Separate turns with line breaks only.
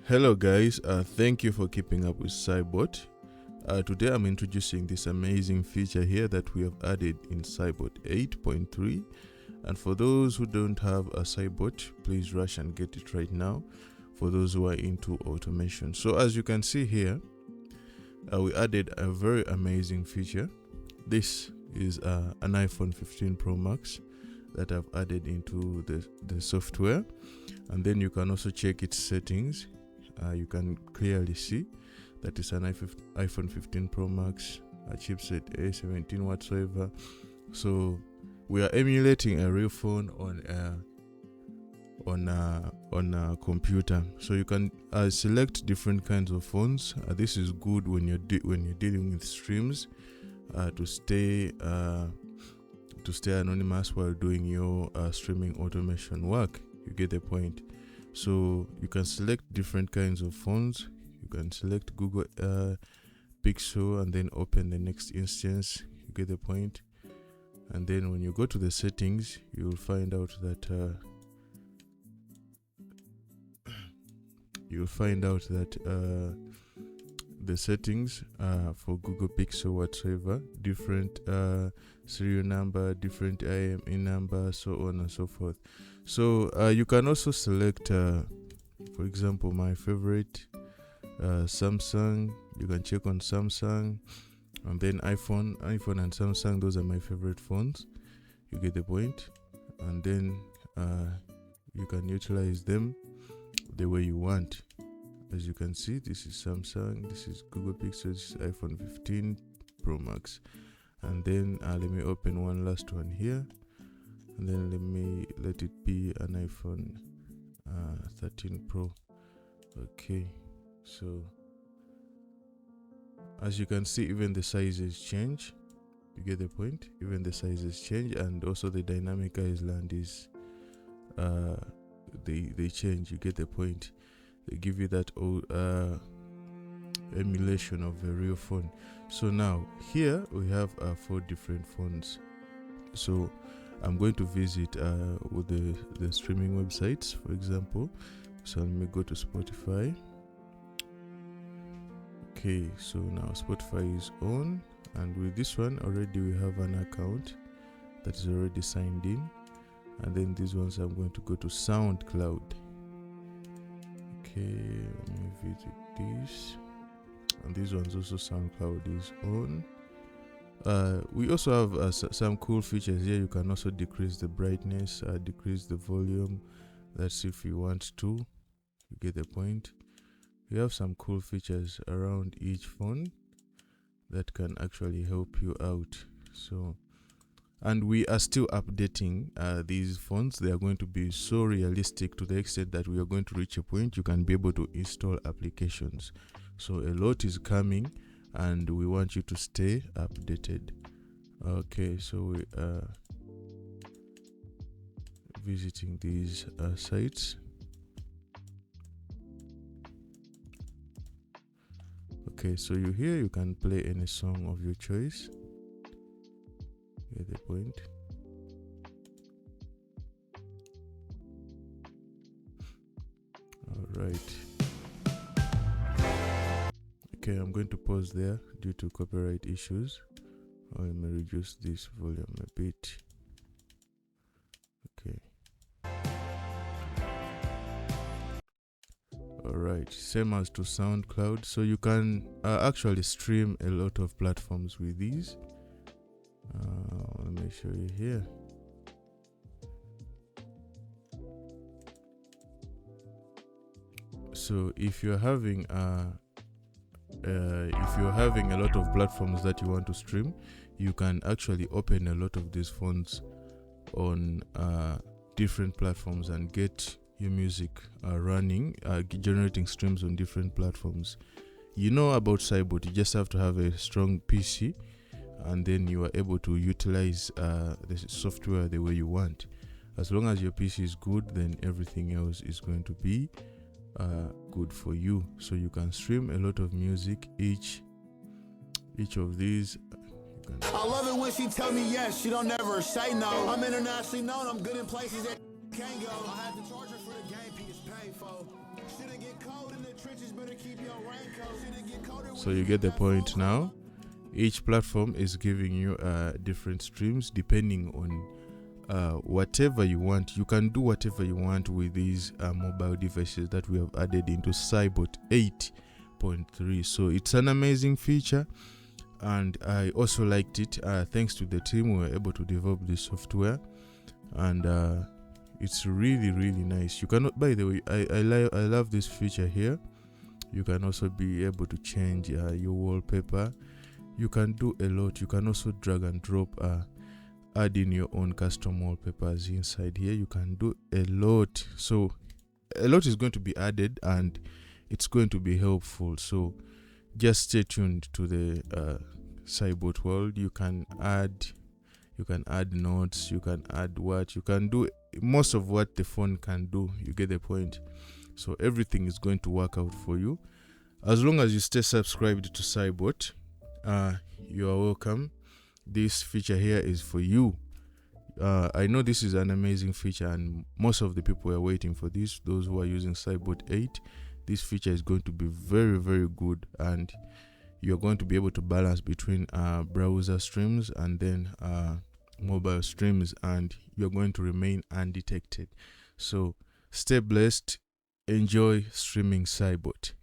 Hello guys, thank you for keeping up with CyyBot. Today I'm introducing this amazing feature here that we have added in CyyBot 8.3, and for those who don't have a CyyBot, please rush and get it right now for those who are into automation. So as you can see here, we added a very amazing feature. This is an iPhone 15 Pro Max that I've added into the software, and then you can also check its settings. You can clearly see that it's an iPhone 15 Pro Max, a chipset A17 whatsoever. So we are emulating a real phone on a computer. So you can select different kinds of phones. This is good when you're dealing with streams, to stay anonymous while doing your streaming automation work. You get the point. So you can select different kinds of phones. You can select Google Pixel and then open the next instance. You get the point. And then when you go to the settings, you'll find out that the settings for Google Pixel whatsoever, different serial number, different IME number, so on and so forth. So you can also select, for example, my favorite, Samsung. You can check on Samsung, and then iPhone and Samsung. Those are my favorite phones. You get the point. And then you can utilize them the way you want. As you can see, this is Samsung, this is Google Pixel, this is iPhone 15 Pro Max. And then let me open one last one here, and then let it be an iPhone 13 Pro. Okay, so as you can see, even the sizes change. You get the point. Even the sizes change, and also the dynamic island is they change. You get the point. They give you that emulation of a real phone. So now here we have 4 different phones. So I'm going to visit with the streaming websites, for example. So let me go to Spotify. Okay, so now Spotify is on, and with this one already we have an account that is already signed in. And then these ones, I'm going to go to SoundCloud. Okay, let me visit this. And these ones also, SoundCloud is on. We also have some cool features here. You can also decrease the brightness, decrease the volume. That's if you want to. You get the point. We have some cool features around each phone that can actually help you out. So, and we are still updating these phones. They are going to be so realistic to the extent that we are going to reach a point you can be able to install applications. So a lot is coming, and we want you to stay updated. Okay, so we are visiting these sites. Okay, so you can play any song of your choice. Get the point. All right. Okay, I'm going to pause there due to copyright issues. I may reduce this volume a bit. Okay. Alright, same as to SoundCloud. So you can actually stream a lot of platforms with these. Let me show you here. So if you're having a lot of platforms that you want to stream, you can actually open a lot of these phones on different platforms and get your music running, generating streams on different platforms. You know about CyyBot, you just have to have a strong PC, and then you are able to utilize the software the way you want. As long as your PC is good, then everything else is going to be good for you. So you can stream a lot of music. Each of these,
I love it when she tell me yes, she don't never say no. I'm internationally known, I'm good in places that can't go. I had to charge her for the game, P is paid for. Shouldn't get cold in the
So you get the point now. Each platform is giving you different streams depending on whatever you want. You can do whatever you want with these mobile devices that we have added into CyyBot 8.3. So it's an amazing feature, and I also liked it. Thanks to the team, we were able to develop this software, and it's really nice. You cannot, by the way, I love this feature here. You can also be able to change your wallpaper. You can do a lot. You can also drag and drop, add in your own custom wallpapers inside here. You can do a lot. So a lot is going to be added, and it's going to be helpful. So just stay tuned to the CyyBot world. You can add notes. You can add what you can do. Most of what the phone can do. You get the point. So everything is going to work out for you as long as you stay subscribed to CyyBot. You are welcome. This feature here is for you. I know this is an amazing feature, and most of the people are waiting for this. Those who are using CyyBot 8, this feature is going to be very good, and you're going to be able to balance between browser streams and then mobile streams, and you're going to remain undetected. So stay blessed. Enjoy streaming CyyBot.